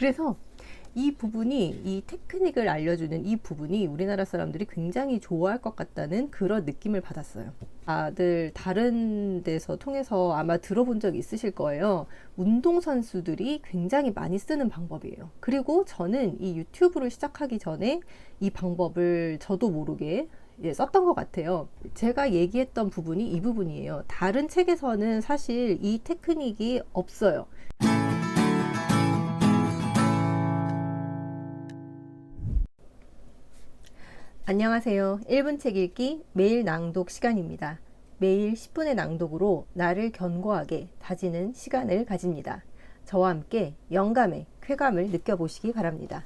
그래서 이 테크닉을 알려주는 이 부분이 우리나라 사람들이 굉장히 좋아할 것 같다는 그런 느낌을 받았어요. 다들 다른 데서 통해서 아마 들어본 적 있으실 거예요. 운동선수들이 굉장히 많이 쓰는 방법이에요. 그리고 저는 이 유튜브를 시작하기 전에 이 방법을 저도 모르게 썼던 것 같아요. 제가 얘기했던 부분이 이 부분이에요. 다른 책에서는 사실 이 테크닉이 없어요. 안녕하세요. 1분 책 읽기 매일 낭독 시간입니다. 매일 10분의 낭독으로 나를 견고하게 다지는 시간을 가집니다. 저와 함께 영감의 쾌감을 느껴보시기 바랍니다.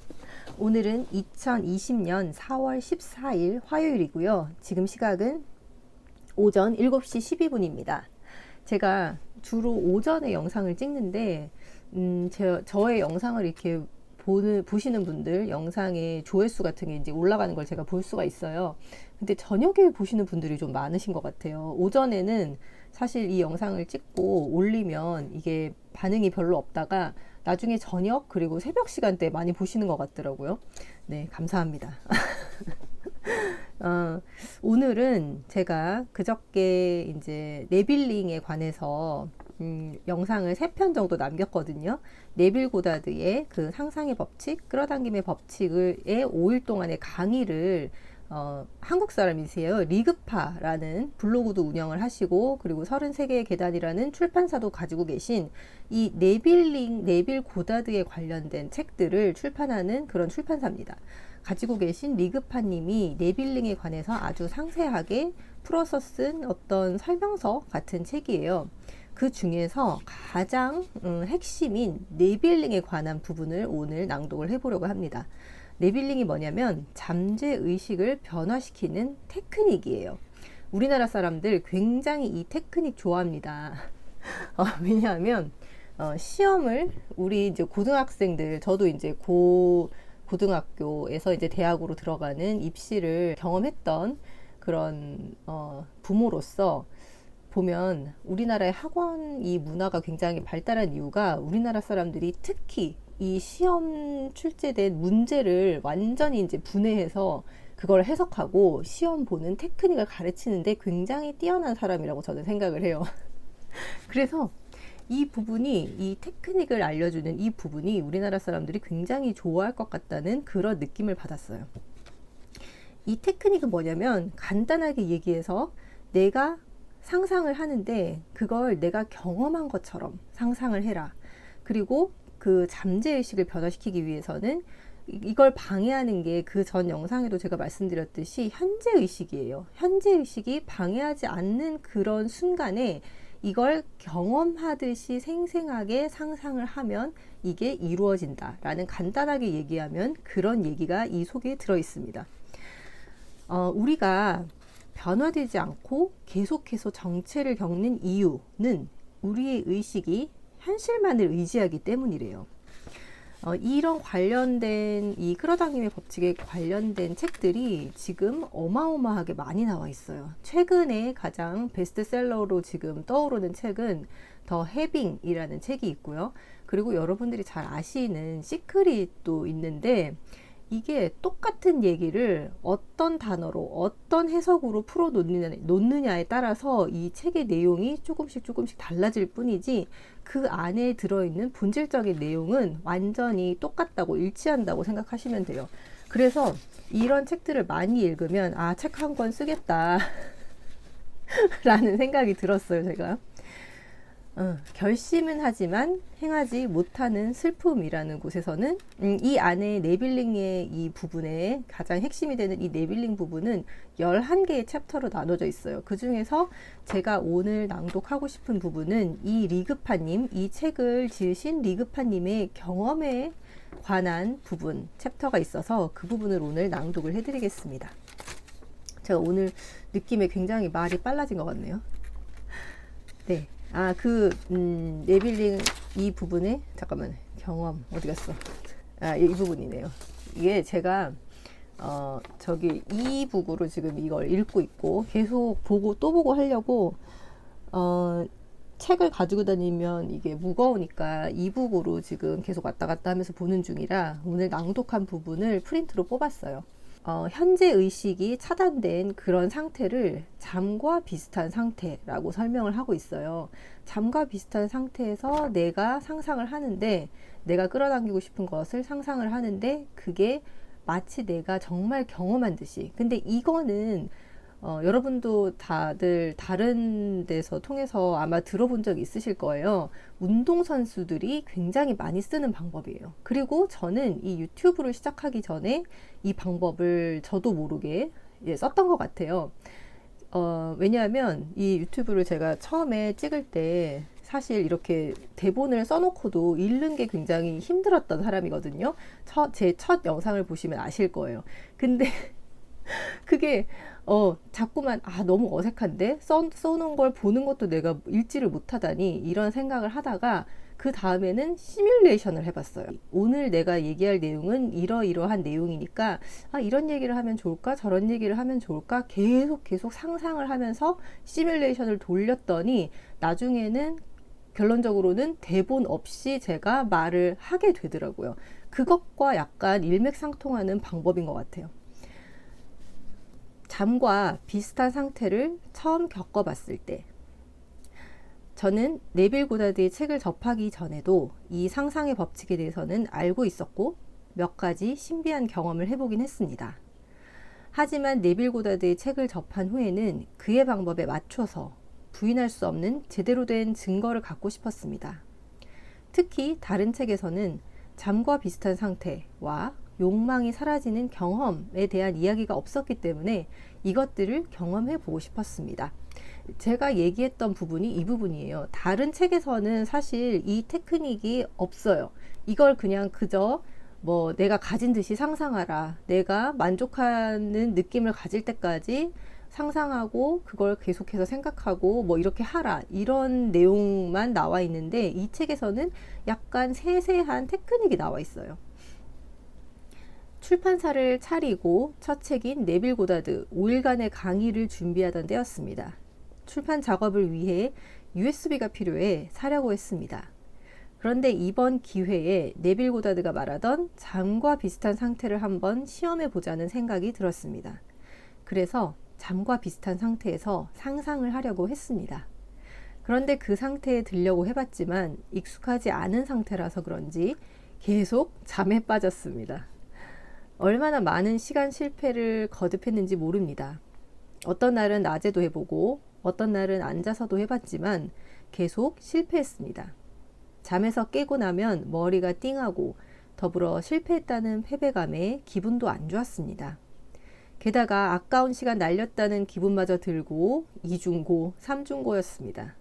오늘은 2020년 4월 14일 화요일이고요. 지금 시각은 오전 7시 12분입니다. 제가 주로 오전에 영상을 찍는데 저의 영상을 이렇게 보시는 분들 영상의 조회수 같은 게 이제 올라가는 걸 제가 볼 수가 있어요. 근데 저녁에 보시는 분들이 좀 많으신 것 같아요. 오전에는 사실 이 영상을 찍고 올리면 이게 반응이 별로 없다가 나중에 저녁 그리고 새벽 시간대에 많이 보시는 것 같더라고요. 네, 감사합니다. 오늘은 제가 그저께 이제 네빌링에 관해서 영상을 3편 정도 남겼거든요. 네빌 고다드의 그 상상의 법칙, 끌어당김의 법칙을 5일 동안의 강의를 한국 사람이세요. 리그파라는 블로그도 운영을 하시고 그리고 33개의 계단이라는 출판사도 가지고 계신 이 네빌 고다드에 관련된 책들을 출판하는 그런 출판사입니다. 가지고 계신 리그파님이 네빌링에 관해서 아주 상세하게 풀어서 쓴 어떤 설명서 같은 책이에요. 그 중에서 가장 핵심인 네빌링에 관한 부분을 오늘 낭독을 해보려고 합니다. 네빌링이 뭐냐면 잠재의식을 변화시키는 테크닉이에요. 우리나라 사람들 굉장히 이 테크닉 좋아합니다. 왜냐하면 시험을 우리 이제 고등학생들, 저도 이제 고등학교에서 이제 대학으로 들어가는 입시를 경험했던 그런 부모로서 보면 우리나라의 학원 이 문화가 굉장히 발달한 이유가 우리나라 사람들이 특히 이 시험 출제된 문제를 완전히 이제 분해해서 그걸 해석하고 시험 보는 테크닉을 가르치는데 굉장히 뛰어난 사람이라고 저는 생각을 해요. 그래서 이 테크닉을 알려주는 이 부분이 우리나라 사람들이 굉장히 좋아할 것 같다는 그런 느낌을 받았어요. 이 테크닉은 뭐냐면 간단하게 얘기해서 내가 상상을 하는데 그걸 내가 경험한 것처럼 상상을 해라. 그리고 그 잠재의식을 변화시키기 위해서는 이걸 방해하는 게 그 전 영상에도 제가 말씀드렸듯이 현재의식이에요. 현재의식이 방해하지 않는 그런 순간에 이걸 경험하듯이 생생하게 상상을 하면 이게 이루어진다라는 간단하게 얘기하면 그런 얘기가 이 속에 들어 있습니다. 우리가 변화되지 않고 계속해서 정체를 겪는 이유는 우리의 의식이 현실만을 의지하기 때문이래요. 이런 관련된 이 끌어당김의 법칙에 관련된 책들이 지금 어마어마하게 많이 나와 있어요. 최근에 가장 베스트셀러로 지금 떠오르는 책은 더 해빙이라는 책이 있고요. 그리고 여러분들이 잘 아시는 시크릿도 있는데 이게 똑같은 얘기를 어떤 단어로 어떤 해석으로 풀어 놓느냐에 따라서 이 책의 내용이 조금씩 달라질 뿐이지 그 안에 들어있는 본질적인 내용은 완전히 똑같다고 일치한다고 생각하시면 돼요. 그래서 이런 책들을 많이 읽으면 아, 책 한 권 쓰겠다 라는 생각이 들었어요. 제가 결심은 하지만 행하지 못하는 슬픔이라는 곳에서는 이 안에 네빌링의 이 부분에 가장 핵심이 되는 이 네빌링 부분은 11개의 챕터로 나눠져 있어요. 그 중에서 제가 오늘 낭독하고 싶은 부분은 이 리그파님, 이 책을 지으신 리그파님의 경험에 관한 부분, 챕터가 있어서 그 부분을 오늘 낭독을 해드리겠습니다. 제가 오늘 느낌에 굉장히 말이 빨라진 것 같네요. 네. 네빌링 이 부분에 잠깐만 경험 어디 갔어? 이 부분이네요. 이게 제가 저기 이북으로 지금 이걸 읽고 있고 계속 보고 또 보고 하려고 책을 가지고 다니면 이게 무거우니까 이북으로 지금 계속 왔다 갔다 하면서 보는 중이라 오늘 낭독한 부분을 프린트로 뽑았어요. 현재 의식이 차단된 그런 상태를 잠과 비슷한 상태라고 설명을 하고 있어요. 잠과 비슷한 상태에서 내가 상상을 하는데, 내가 끌어당기고 싶은 것을 상상을 하는데 그게 마치 내가 정말 경험한 듯이. 근데 이거는 여러분도 다들 다른 데서 통해서 아마 들어본 적 있으실 거예요. 운동선수들이 굉장히 많이 쓰는 방법이에요. 그리고 저는 이 유튜브를 시작하기 전에 이 방법을 저도 모르게 썼던 것 같아요. 왜냐하면 이 유튜브를 제가 처음에 찍을 때 사실 이렇게 대본을 써놓고도 읽는 게 굉장히 힘들었던 사람이거든요. 제 첫 영상을 보시면 아실 거예요. 근데 그게 자꾸만 너무 어색한데 써놓은 걸 보는 것도 내가 읽지를 못하다니 이런 생각을 하다가 그 다음에는 시뮬레이션을 해봤어요. 오늘 내가 얘기할 내용은 이러이러한 내용이니까 이런 얘기를 하면 좋을까 저런 얘기를 하면 좋을까 계속 상상을 하면서 시뮬레이션을 돌렸더니 나중에는 결론적으로는 대본 없이 제가 말을 하게 되더라고요. 그것과 약간 일맥상통하는 방법인 것 같아요. 잠과 비슷한 상태를 처음 겪어봤을 때, 저는 네빌 고다드의 책을 접하기 전에도 이 상상의 법칙에 대해서는 알고 있었고 몇 가지 신비한 경험을 해보긴 했습니다. 하지만 네빌 고다드의 책을 접한 후에는 그의 방법에 맞춰서 부인할 수 없는 제대로 된 증거를 갖고 싶었습니다. 특히 다른 책에서는 잠과 비슷한 상태와 욕망이 사라지는 경험에 대한 이야기가 없었기 때문에 이것들을 경험해 보고 싶었습니다. 제가 얘기했던 부분이 이 부분이에요. 다른 책에서는 사실 이 테크닉이 없어요. 이걸 그냥 그저 내가 가진 듯이 상상하라. 내가 만족하는 느낌을 가질 때까지 상상하고 그걸 계속해서 생각하고 이렇게 하라. 이런 내용만 나와 있는데 이 책에서는 약간 세세한 테크닉이 나와 있어요. 출판사를 차리고 첫 책인 네빌 고다드 5일간의 강의를 준비하던 때였습니다. 출판 작업을 위해 USB가 필요해 사려고 했습니다. 그런데 이번 기회에 네빌 고다드가 말하던 잠과 비슷한 상태를 한번 시험해 보자는 생각이 들었습니다. 그래서 잠과 비슷한 상태에서 상상을 하려고 했습니다. 그런데 그 상태에 들려고 해봤지만 익숙하지 않은 상태라서 그런지 계속 잠에 빠졌습니다. 얼마나 많은 시간 실패를 거듭했는지 모릅니다. 어떤 날은 낮에도 해보고 어떤 날은 앉아서도 해봤지만 계속 실패했습니다. 잠에서 깨고 나면 머리가 띵하고 더불어 실패했다는 패배감에 기분도 안 좋았습니다. 게다가 아까운 시간 날렸다는 기분마저 들고 2중고, 3중고였습니다.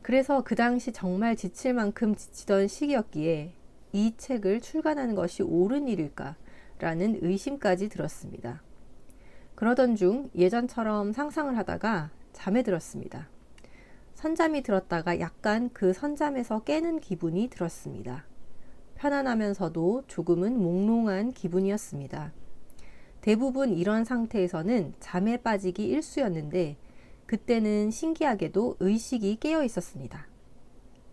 그래서 그 당시 정말 지칠 만큼 지치던 시기였기에 이 책을 출간하는 것이 옳은 일일까? 라는 의심까지 들었습니다. 그러던 중 예전처럼 상상을 하다가 잠에 들었습니다. 선잠이 들었다가 약간 그 선잠에서 깨는 기분이 들었습니다. 편안하면서도 조금은 몽롱한 기분이었습니다. 대부분 이런 상태에서는 잠에 빠지기 일쑤였는데 그때는 신기하게도 의식이 깨어 있었습니다.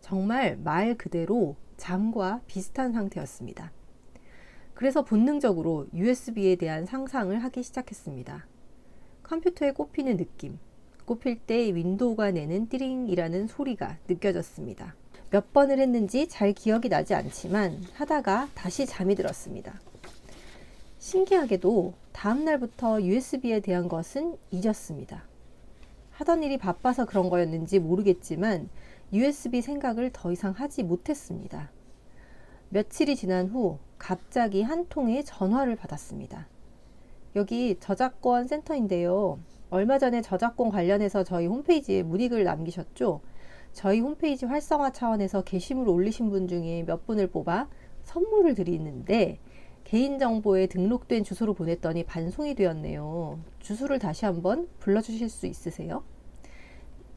정말 말 그대로 잠과 비슷한 상태였습니다. 그래서 본능적으로 USB에 대한 상상을 하기 시작했습니다. 컴퓨터에 꼽히는 느낌, 꼽힐 때 윈도우가 내는 띠링이라는 소리가 느껴졌습니다. 몇 번을 했는지 잘 기억이 나지 않지만 하다가 다시 잠이 들었습니다. 신기하게도 다음 날부터 USB에 대한 것은 잊었습니다. 하던 일이 바빠서 그런 거였는지 모르겠지만 USB 생각을 더 이상 하지 못했습니다. 며칠이 지난 후 갑자기 한 통의 전화를 받았습니다. 여기 저작권 센터인데요. 얼마 전에 저작권 관련해서 저희 홈페이지에 문의글 남기셨죠? 저희 홈페이지 활성화 차원에서 게시물 올리신 분 중에 몇 분을 뽑아 선물을 드리는데 개인정보에 등록된 주소로 보냈더니 반송이 되었네요. 주소를 다시 한번 불러주실 수 있으세요?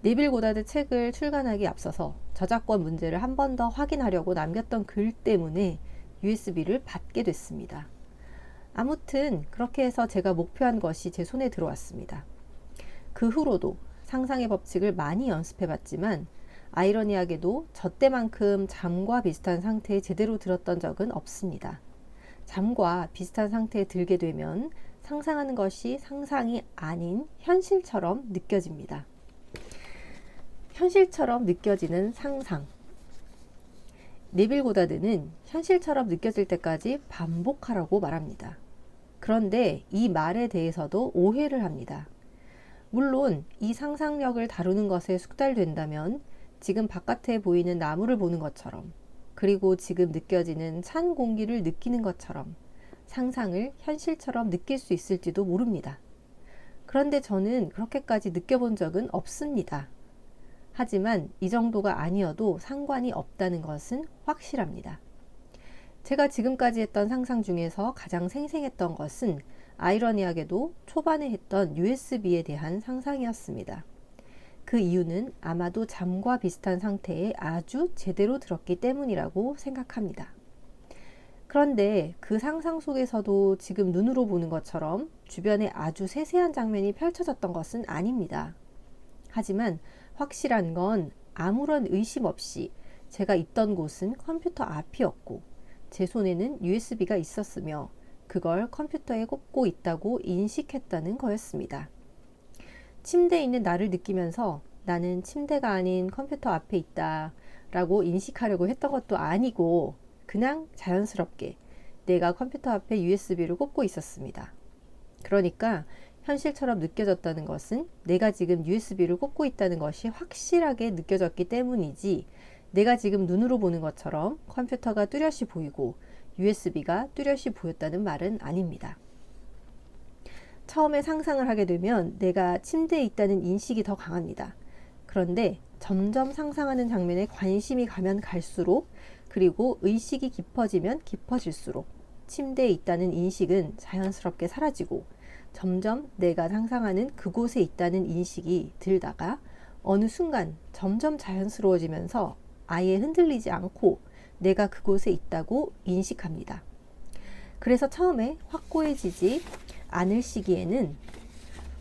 네빌 고다드 책을 출간하기 앞서서 저작권 문제를 한 번 더 확인하려고 남겼던 글 때문에 USB를 받게 됐습니다. 아무튼 그렇게 해서 제가 목표한 것이 제 손에 들어왔습니다. 그 후로도 상상의 법칙을 많이 연습해 봤지만 아이러니하게도 저 때만큼 잠과 비슷한 상태에 제대로 들었던 적은 없습니다. 잠과 비슷한 상태에 들게 되면 상상하는 것이 상상이 아닌 현실처럼 느껴집니다. 현실처럼 느껴지는 상상. 네빌 고다드는 현실처럼 느껴질 때까지 반복하라고 말합니다. 그런데 이 말에 대해서도 오해를 합니다. 물론 이 상상력을 다루는 것에 숙달된다면 지금 바깥에 보이는 나무를 보는 것처럼, 그리고 지금 느껴지는 찬 공기를 느끼는 것처럼 상상을 현실처럼 느낄 수 있을지도 모릅니다. 그런데 저는 그렇게까지 느껴본 적은 없습니다. 하지만 이 정도가 아니어도 상관이 없다는 것은 확실합니다. 제가 지금까지 했던 상상 중에서 가장 생생했던 것은 아이러니하게도 초반에 했던 USB에 대한 상상이었습니다. 그 이유는 아마도 잠과 비슷한 상태에 아주 제대로 들었기 때문이라고 생각합니다. 그런데 그 상상 속에서도 지금 눈으로 보는 것처럼 주변에 아주 세세한 장면이 펼쳐졌던 것은 아닙니다. 하지만 확실한 건 아무런 의심 없이 제가 있던 곳은 컴퓨터 앞이었고 제 손에는 USB가 있었으며 그걸 컴퓨터에 꽂고 있다고 인식했다는 거였습니다. 침대에 있는 나를 느끼면서 나는 침대가 아닌 컴퓨터 앞에 있다 라고 인식하려고 했던 것도 아니고 그냥 자연스럽게 내가 컴퓨터 앞에 USB를 꽂고 있었습니다. 그러니까 현실처럼 느껴졌다는 것은 내가 지금 USB를 꽂고 있다는 것이 확실하게 느껴졌기 때문이지 내가 지금 눈으로 보는 것처럼 컴퓨터가 뚜렷이 보이고 USB가 뚜렷이 보였다는 말은 아닙니다. 처음에 상상을 하게 되면 내가 침대에 있다는 인식이 더 강합니다. 그런데 점점 상상하는 장면에 관심이 가면 갈수록 그리고 의식이 깊어지면 깊어질수록 침대에 있다는 인식은 자연스럽게 사라지고 점점 내가 상상하는 그곳에 있다는 인식이 들다가 어느 순간 점점 자연스러워지면서 아예 흔들리지 않고 내가 그곳에 있다고 인식합니다. 그래서 처음에 확고해지지 않을 시기에는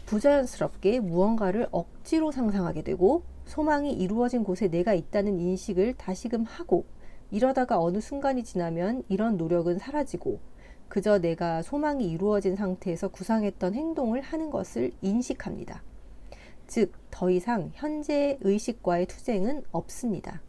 부자연스럽게 무언가를 억지로 상상하게 되고 소망이 이루어진 곳에 내가 있다는 인식을 다시금 하고 이러다가 어느 순간이 지나면 이런 노력은 사라지고 그저 내가 소망이 이루어진 상태에서 구상했던 행동을 하는 것을 인식합니다. 즉, 더 이상 현재의 의식과의 투쟁은 없습니다.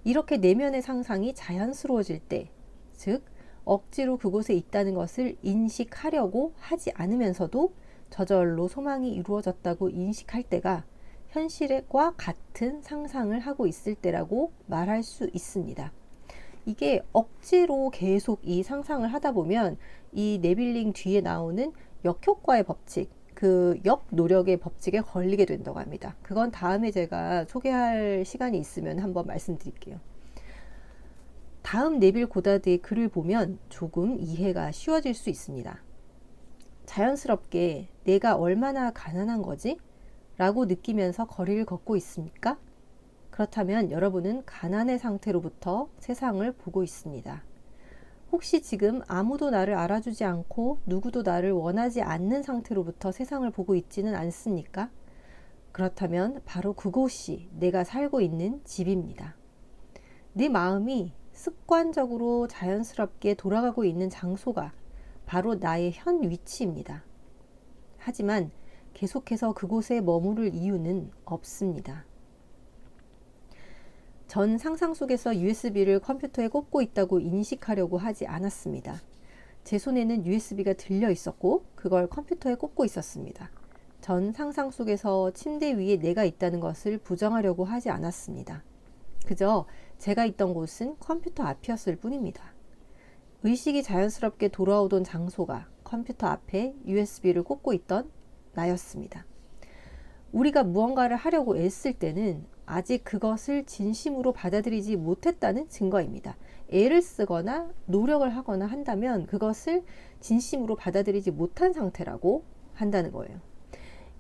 이렇게 내면의 상상이 자연스러워질 때, 즉, 억지로 그곳에 있다는 것을 인식하려고 하지 않으면서도 저절로 소망이 이루어졌다고 인식할 때가 현실과 같은 상상을 하고 있을 때라고 말할 수 있습니다. 이게 억지로 계속 이 상상을 하다 보면 이 네빌링 뒤에 나오는 역효과의 법칙, 그 역노력의 법칙에 걸리게 된다고 합니다. 그건 다음에 제가 소개할 시간이 있으면 한번 말씀드릴게요. 다음 네빌 고다드의 글을 보면 조금 이해가 쉬워질 수 있습니다. 자연스럽게 내가 얼마나 가난한 거지? 라고 느끼면서 거리를 걷고 있습니까? 그렇다면 여러분은 가난의 상태로부터 세상을 보고 있습니다. 혹시 지금 아무도 나를 알아주지 않고 누구도 나를 원하지 않는 상태로부터 세상을 보고 있지는 않습니까? 그렇다면 바로 그곳이 내가 살고 있는 집입니다. 내 마음이 습관적으로 자연스럽게 돌아가고 있는 장소가 바로 나의 현 위치입니다. 하지만 계속해서 그곳에 머무를 이유는 없습니다. 전 상상 속에서 USB를 컴퓨터에 꽂고 있다고 인식하려고 하지 않았습니다. 제 손에는 USB가 들려 있었고 그걸 컴퓨터에 꽂고 있었습니다. 전 상상 속에서 침대 위에 내가 있다는 것을 부정하려고 하지 않았습니다. 그저 제가 있던 곳은 컴퓨터 앞이었을 뿐입니다. 의식이 자연스럽게 돌아오던 장소가 컴퓨터 앞에 USB를 꽂고 있던 나였습니다. 우리가 무언가를 하려고 애쓸 때는 아직 그것을 진심으로 받아들이지 못했다는 증거입니다. 애를 쓰거나 노력을 하거나 한다면 그것을 진심으로 받아들이지 못한 상태라고 한다는 거예요.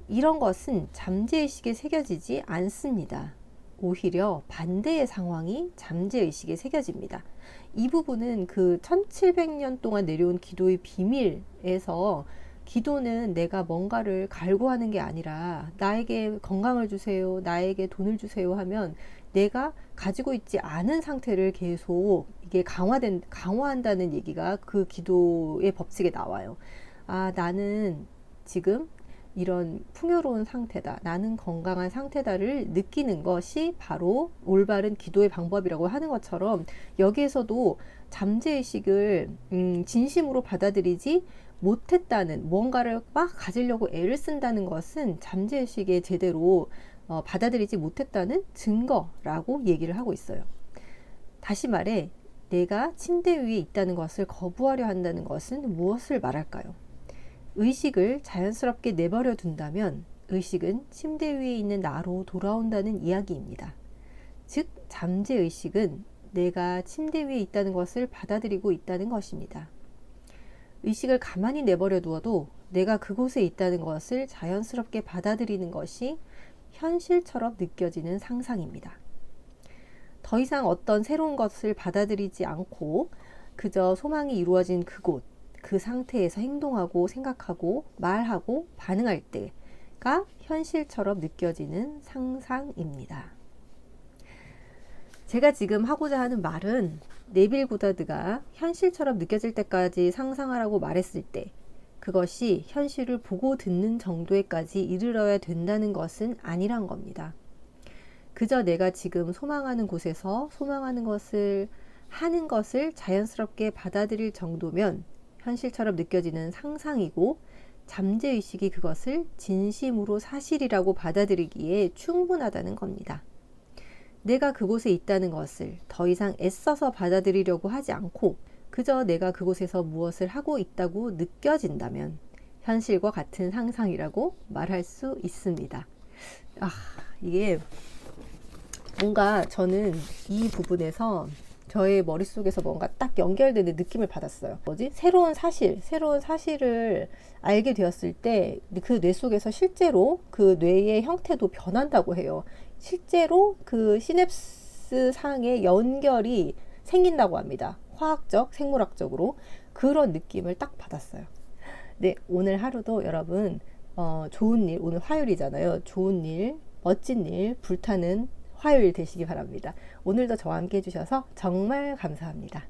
이런 것은 잠재의식에 새겨지지 않습니다. 오히려 반대의 상황이 잠재의식에 새겨집니다. 이 부분은 그 1700년 동안 내려온 기도의 비밀에서 기도는 내가 뭔가를 갈구하는 게 아니라 나에게 건강을 주세요, 나에게 돈을 주세요 하면 내가 가지고 있지 않은 상태를 계속 이게 강화한다는 얘기가 그 기도의 법칙에 나와요. 아, 나는 지금 이런 풍요로운 상태다. 나는 건강한 상태다를 느끼는 것이 바로 올바른 기도의 방법이라고 하는 것처럼 여기에서도 잠재의식을 진심으로 받아들이지 못했다는, 뭔가를 막 가지려고 애를 쓴다는 것은 잠재의식에 제대로 받아들이지 못했다는 증거라고 얘기를 하고 있어요. 다시 말해, 내가 침대 위에 있다는 것을 거부하려 한다는 것은 무엇을 말할까요? 의식을 자연스럽게 내버려 둔다면 의식은 침대 위에 있는 나로 돌아온다는 이야기입니다. 즉, 잠재의식은 내가 침대 위에 있다는 것을 받아들이고 있다는 것입니다. 의식을 가만히 내버려 두어도 내가 그곳에 있다는 것을 자연스럽게 받아들이는 것이 현실처럼 느껴지는 상상입니다. 더 이상 어떤 새로운 것을 받아들이지 않고 그저 소망이 이루어진 그곳, 그 상태에서 행동하고 생각하고 말하고 반응할 때가 현실처럼 느껴지는 상상입니다. 제가 지금 하고자 하는 말은 네빌 고다드가 현실처럼 느껴질 때까지 상상하라고 말했을 때 그것이 현실을 보고 듣는 정도에까지 이르러야 된다는 것은 아니란 겁니다. 그저 내가 지금 소망하는 곳에서 소망하는 것을 하는 것을 자연스럽게 받아들일 정도면 현실처럼 느껴지는 상상이고 잠재의식이 그것을 진심으로 사실이라고 받아들이기에 충분하다는 겁니다. 내가 그곳에 있다는 것을 더 이상 애써서 받아들이려고 하지 않고 그저 내가 그곳에서 무엇을 하고 있다고 느껴진다면 현실과 같은 상상이라고 말할 수 있습니다. 이게 뭔가 저는 이 부분에서 저의 머릿속에서 뭔가 딱 연결되는 느낌을 받았어요. 새로운 사실을 알게 되었을 때 그 뇌 속에서 실제로 그 뇌의 형태도 변한다고 해요. 실제로 그 시냅스 상의 연결이 생긴다고 합니다. 화학적, 생물학적으로 그런 느낌을 딱 받았어요. 네, 오늘 하루도 여러분 좋은 일, 오늘 화요일이잖아요. 좋은 일, 멋진 일, 불타는 화요일 되시기 바랍니다. 오늘도 저와 함께 해주셔서 정말 감사합니다.